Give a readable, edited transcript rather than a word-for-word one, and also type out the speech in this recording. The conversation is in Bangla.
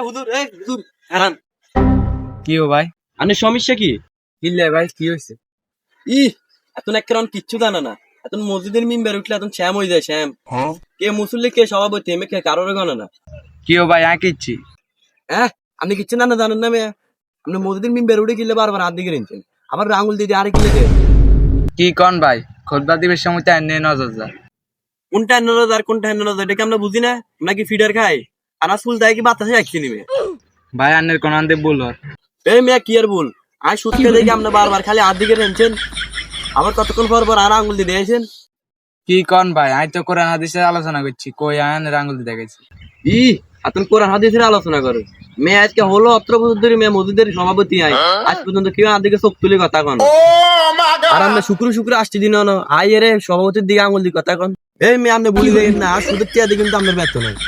হুজুর হারান। কি ও ভাই? আনের সমস্যা কি? কিল্লে ভাই কি হয়েছে? ই এতন একের কিচ্ছু জানা না। এতন মসজিদের মিম্বার উঠলে এতন শ্যাম হয়ে যায় শ্যাম। কে মুসল্লি কে সভাপতি এমে কে কারোর গণনা না। কি ও ভাই আঁকিচ্ছি? হ্যাঁ আপনি কিচ্ছু না জানেন না মেয়ে। আপনি মসজিদের মিম্বার উঠে গেলে বারবার হাত দিকে নিচ্ছেন, আবার আঙুল দিয়ে আরে কিলে দেন। কি কন ভাই? খোদবা দিবের সময় তো এনে নজর যা। কোনটা নজর আর কোনটা নজর এটাকে আমরা বুঝি না। আমরা কি ফিডার খাই? আনাস ফুল দেয় কি বাতাসে রাখছি নিবে। ভাই আন্নের কোন আনতে বল ওর। এই মেয়ে কি আর বল, আজ সুতকে দেখে আমরা বারবার খালি হাত দিকে নিচ্ছেন, আবার কতক্ষণ পর পর আর আঙুল দিয়ে দিয়েছেন। কি কন ভাই? আই তো কোরআন হাদিসের আলোচনা করছি, কই আনের আঙ্গুল দিয়ে গেছি। ই এখন কোরআন হাদিসের আলোচনা করে মেয়ে আজকে হলো 17 বছর ধরে মেয়ে মসজিদের সভাপতি আই, আজ পর্যন্ত কেউ আর দিকে চোখ তুলে কথা কন। আর আমরা শুক্র আসছি দিন আই এর সভাপতির দিকে আঙুল দিয়ে কথা কন। এই মেয়ে আপনি বলি দেখেন না, আর সুদের টিয়া দিয়ে কিন্তু আপনার ব্যর্থ নয়।